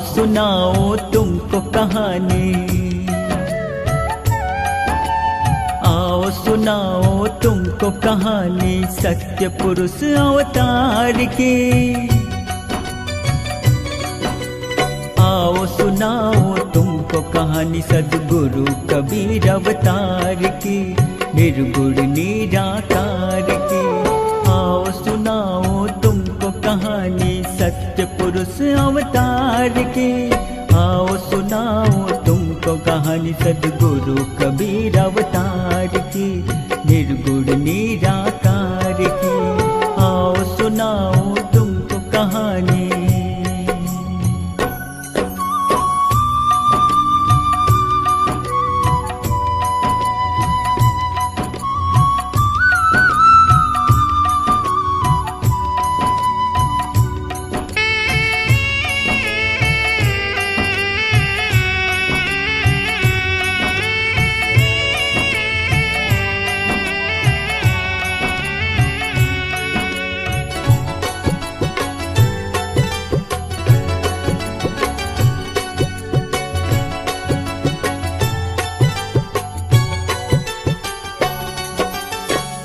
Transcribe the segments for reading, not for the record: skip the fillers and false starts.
सुनाओ तुमको कहानी, आओ सुनाओ तुमको कहानी सत्य पुरुष अवतार की। आओ सुनाओ तुमको कहानी सद्गुरु कबीर अवतार की, निर्गुण निराकार की। आओ सुनाओ तुमको कहानी सत्य पुरुष अवतार की। आओ सुनाओ तुमको कहानी सद्गुरु कबीर अवतार की, निर्गुण निराकार की। आओ सुनाओ तुमको कहानी।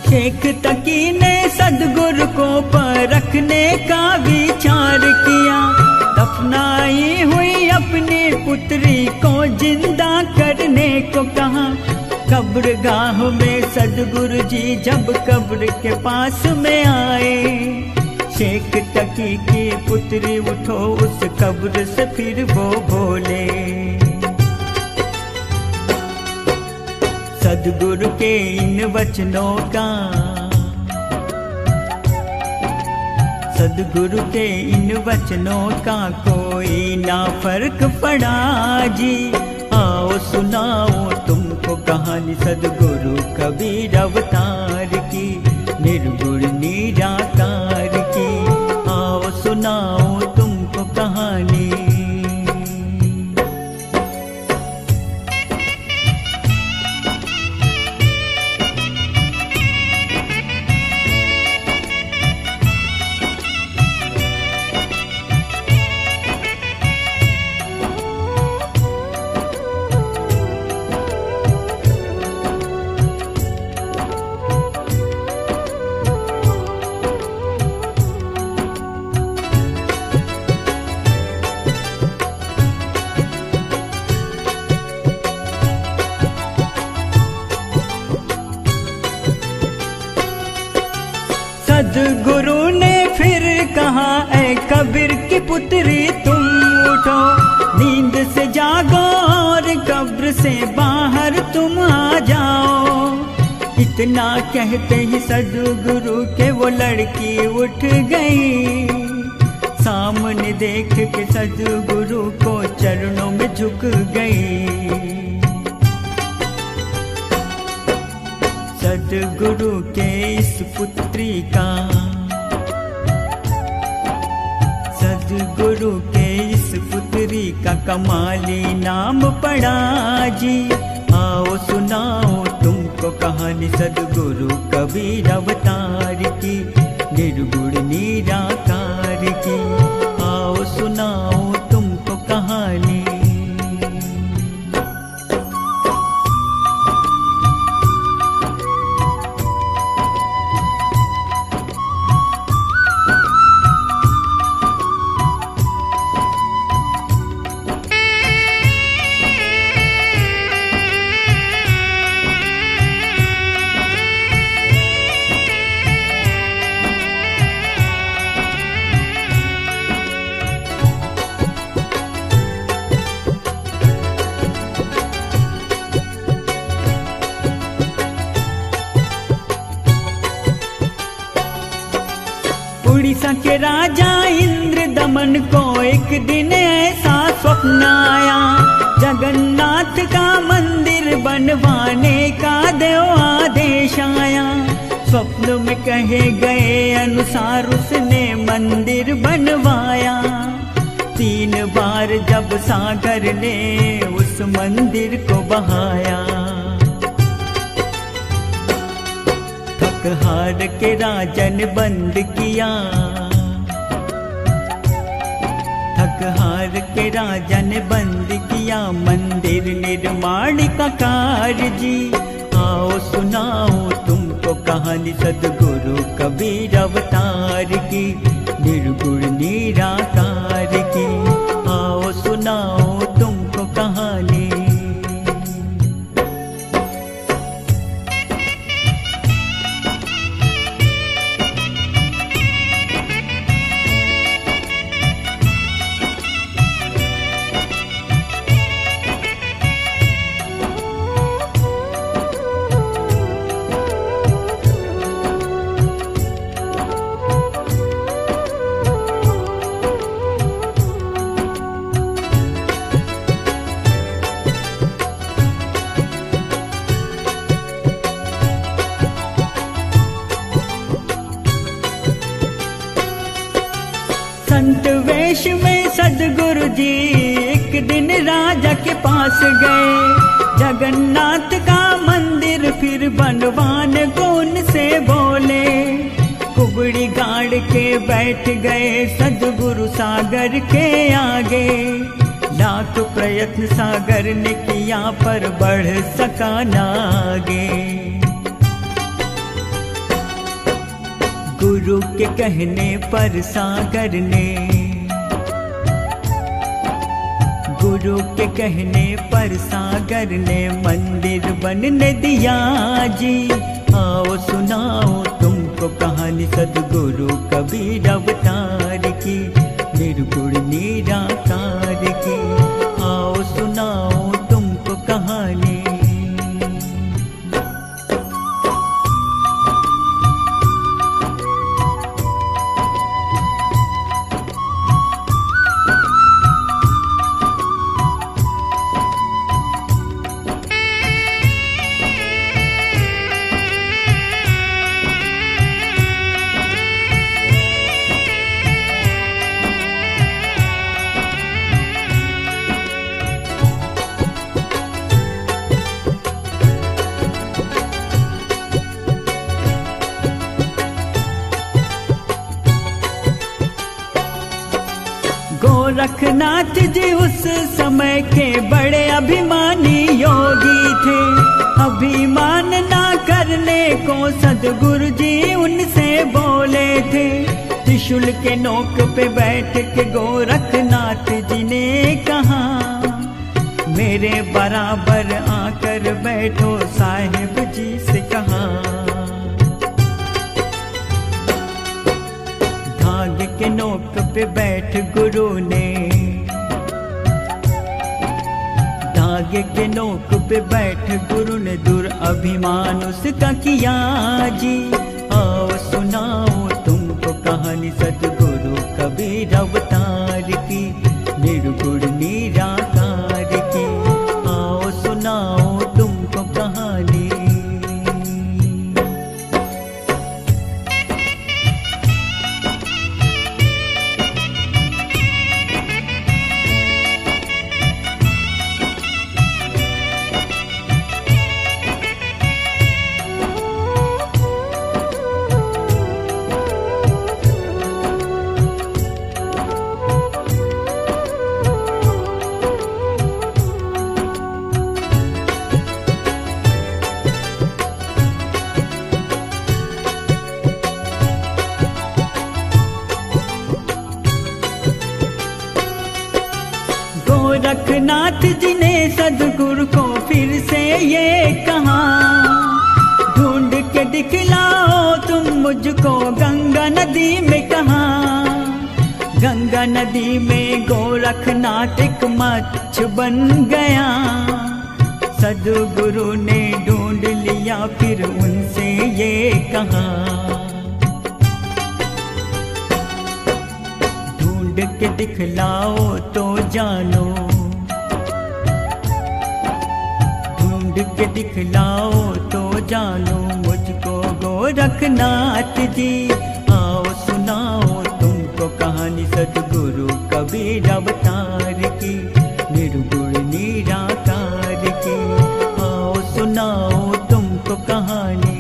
शेख तकी ने सद्गुरु को परखने का विचार किया, दफनाई हुई अपनी पुत्री को जिंदा करने को कहा। कब्रगाह में सद्गुरु जी जब कब्र के पास में आए, शेख तकी की पुत्री उठो उस कब्र से फिर वो बोले। सद्गुरु के इन वचनों का, सद्गुरु के इन वचनों का कोई ना फर्क पड़ा जी। आओ सुनाओ तुमको कहानी सद्गुरु कबीर अवतार की, निर्गुण निराकार की। आओ सुनाओ तुमको कहानी। सद्गुरु ने फिर कहा, ऐ कबीर की पुत्री तुम उठो, नींद से जागो और कब्र से बाहर तुम आ जाओ। इतना कहते ही सद्गुरु के वो लड़की उठ गई। सामने देख के सद्गुरु को चरणों में झुक गई। सद्गुरु के इस पुत्री का, सद्गुरु के इस पुत्री का कमाली नाम पड़ा जी। आओ सुनाओ तुमको कहानी सद्गुरु कबीर अवतार की, निर्गुण निराकार की। आओ सुनाओ तुमको कहानी। उड़ीसा के राजा इंद्र दमन को एक दिन ऐसा स्वप्न आया, जगन्नाथ का मंदिर बनवाने का देव आदेश आया। स्वप्न में कहे गए अनुसार उसने मंदिर बनवाया। 3 बार जब सागर ने उस मंदिर को बहाया, हार के राजन बंद किया, थक संकहार के राजा ने बंद किया मंदिर निर्माण का कार्य जी। आओ सुनाओ तुमको कहानी सदगुरु कबीर अवतार की, निर्गुण निराकार की। आओ सुनाओ तुमको कहानी। संत वेश में सदगुरु जी एक दिन राजा के पास गए। जगन्नाथ का मंदिर फिर बनवान को उनसे बोले। कुबड़ी गाड़ के बैठ गए सदगुरु सागर के आगे। लाख प्रयत्न सागर ने किया पर बढ़ सका ना आगे। गुरु के कहने पर सागर ने, गुरु के कहने पर सागर ने मंदिर बनने दिया जी। आओ सुनाओ तुमको कहानी सदगुरु कबीर अवतार की, निर्गुण निराकार की। आओ सुनाओ तुमको कहानी। गोरखनाथ जी उस समय के बड़े अभिमानी योगी थे। अभिमान ना करने को सदगुरु जी उनसे बोले थे। त्रिशूल के नोक पे बैठ के गोरखनाथ जी ने कहा, मेरे बराबर आकर बैठो साहिब जी से कहा। धागे के नोक पे बैठ गुरु ने, धागे के नोक पे बैठ गुरु ने दूर अभिमान उसका किया जी। आओ सुनाओ तुमको कहानी सदगुरु कबीर अवतार की, निर्गुण निराकार की। आओ सुनाओ तुमको कहानी। गोरखनाथ जी ने सदगुरु को फिर से ये कहा, ढूंढ के दिखलाओ तुम मुझको गंगा नदी में कहाँ। गंगा नदी में गोरखनाथ एक मच्छ बन गया। सदगुरु ने ढूंढ लिया फिर उनसे ये कहा, ढूंढ के दिखलाओ तो जानो, ढूंढ के दिखलाओ तो जानो मुझको गोरखनाथ जी। आओ सुनाओ तुमको कहानी सदगुरु कबीर अवतार की, निर्गुण निराकार की। आओ सुनाओ तुमको कहानी।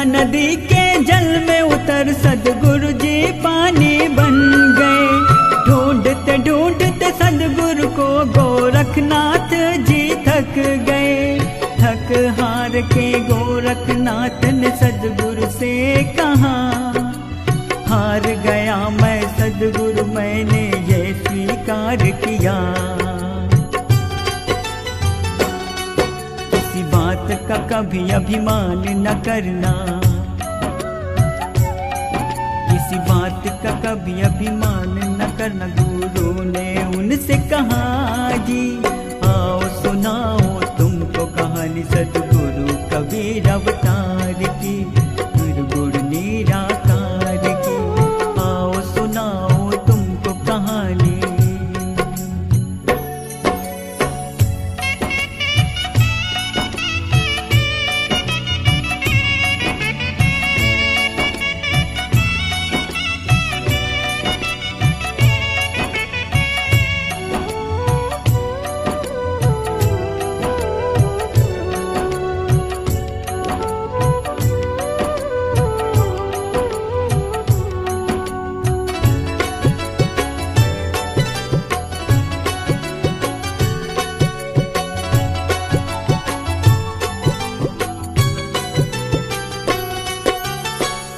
नदी के जल में उतर सदगुरु जी पानी बन गए। ढूंढते ढूंढते सदगुरु को गोरखनाथ जी थक गए। थक हार के गोरखनाथ ने सदगुरु से कहा, हार गया मैं सदगुरु, मैंने ये स्वीकार किया। किसी बात का कभी अभिमान न करना, किसी बात का कभी अभिमान न करना। गुरु ने उनसे कहा जी, आओ सुनाओ तुमको कहानी सदगुरु कबीर अवतार की, गुरु निराकार की। आओ सुनाओ तुमको कहानी।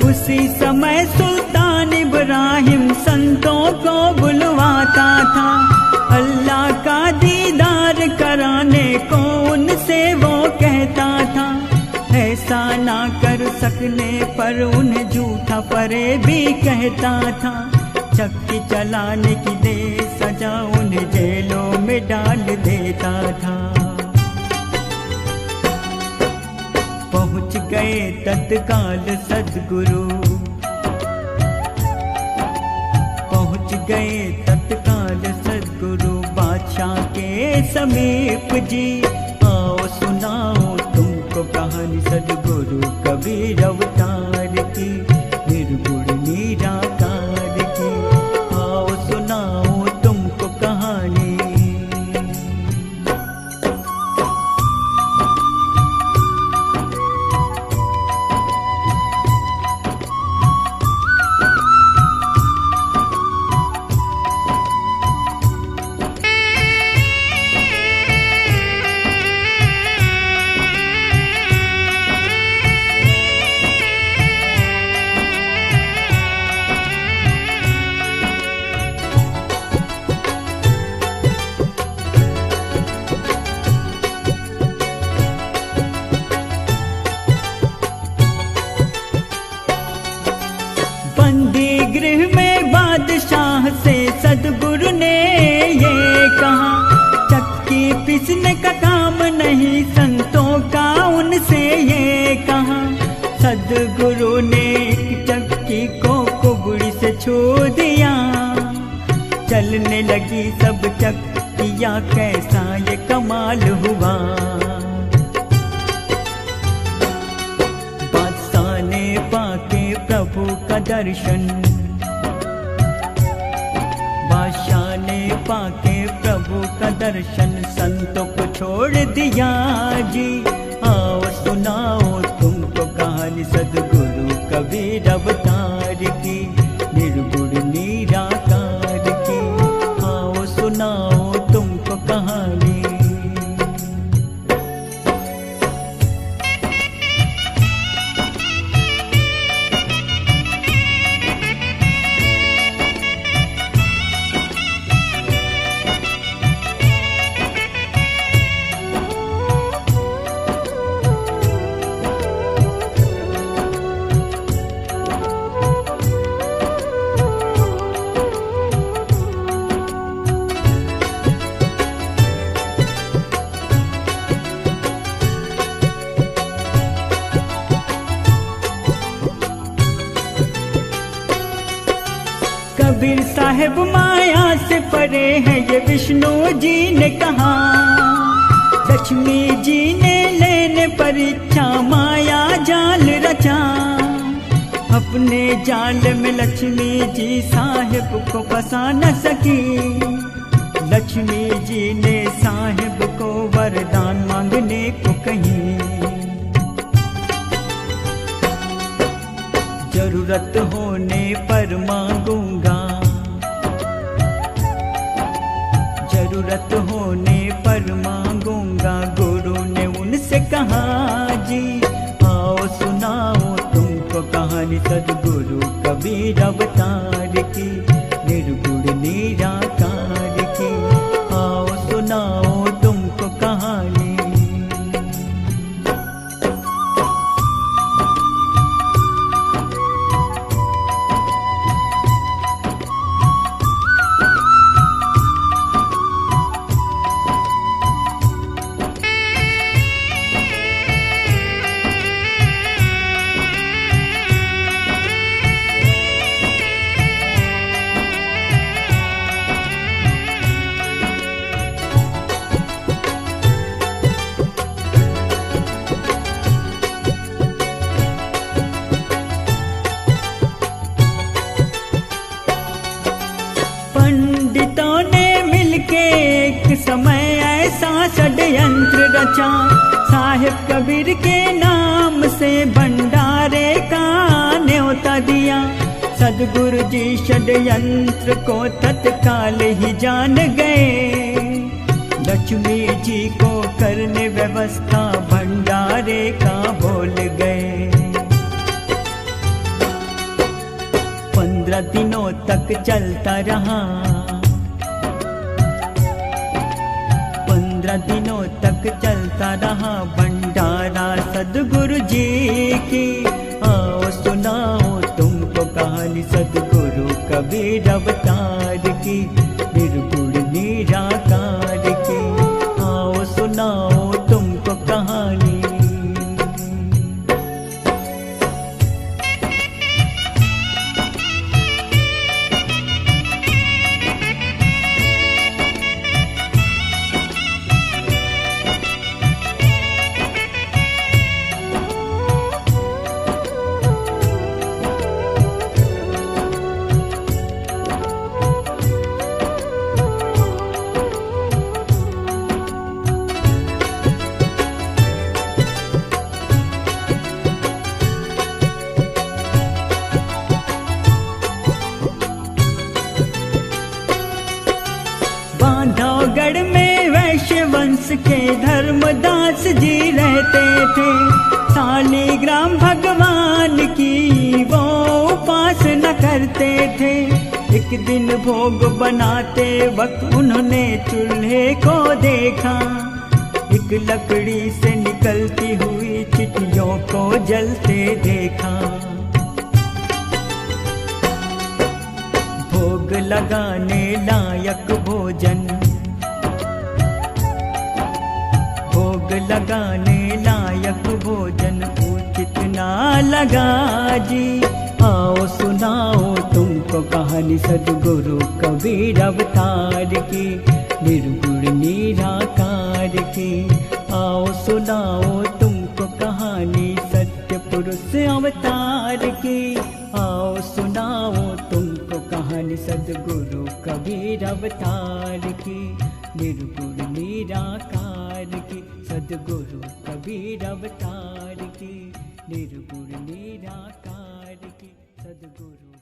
उसी समय सुल्तान इब्राहिम संतों को बुलवाता था। अल्लाह का दीदार कराने को उनसे वो कहता था। ऐसा ना कर सकने पर उन्हें झूठा फरेबी कहता था। चक्की चलाने की दे सजा उन्हें जेलों में डाल देता था। पहुँच गए तत्काल सदगुरु, पहुँच गए तत्काल सदगुरु बादशाह के समीप जी। आओ सुनाओ तुमको कहानी सदगुरु कबीर अवतार की, निर्गुण निराकार की। आओ सुनाओ तुमको कहानी। बंदी गृह में बादशाह से सदगुरु ने ये कहा, चक्की पिसने का काम नहीं संतों का उनसे ये कहा। सदगुरु ने एक चक्की को कुबड़ी से छू दिया, चलने लगी सब चक्कियाँ। कैसा ये कमाल हुआ। बादशाह ने पाके प्रभु का दर्शन, बादशाह ने पाके प्रभु का दर्शन संतों को छोड़ दिया जी। आओ सुनाओ तुमको कहानी सदगुरु कबीर अवतार की, निर्गुण निराकार की। आओ सुनाओ तुमको कहानी। कबीर साहब माया से परे हैं ये विष्णु जी ने कहा। लक्ष्मी जी ने लेने पर इच्छा माया जाल रचा। अपने जाल में लक्ष्मी जी साहिब को फंसा न सकी। लक्ष्मी जी ने साहिब को वरदान मांगने को कही। जरूरत होने पर मांगूंगा, जरूरत होने पर मांगूंगा। गुरु ने उनसे कहा जी आओ सुनाओ तुमको कहानी सद्गुरु कबीर अवतार की, निर्गुण निराकार की। आओ सुनाओ तुमको कहानी। पंडितों ने मिलके एक समय ऐसा षड्यंत्र रचा, साहिब कबीर के नाम से भंडारे का न्योता दिया। सद्गुरु जी षड्यंत्र को तत्काल ही जान गए, लक्ष्मी जी को करने व्यवस्था भंडारे का बोल गए। 15 दिनों तक चलता रहा, 15 दिनों तक चलता रहा भंडारा सद्गुरु जी की। आओ सुनाओ तुमको कहानी सद्गुरु कबीर अवतार की, निर्गुण निराकार की। आओ सुनाओ तुमको कहानी। बांधवगढ़ में वैश्य वंश के धर्मदास जी रहते थे। शालिग्राम भगवान की वो उपासना करते थे। एक दिन भोग बनाते वक्त उन्होंने चूल्हे को देखा, एक लकड़ी से निकलती हुई चिटियों को जलते देखा। भोग लगाने लायक भोजन, भोग लगाने लायक भोजन उचित ना लगा जी। आओ सुनाओ तुमको कहानी सद्गुरु कबीर अवतार की, निर्गुण निराकार की। आओ सुनाओ तुमको कहानी सत्य पुरुष अवतार की। आओ सुनाओ तुमको कहानी सद्गुरु कबीर अवतार की, निर्गुण निराकार की। सद्गुरु कबीर अवतार की, निर्गुण निराकार की। सद्गुरु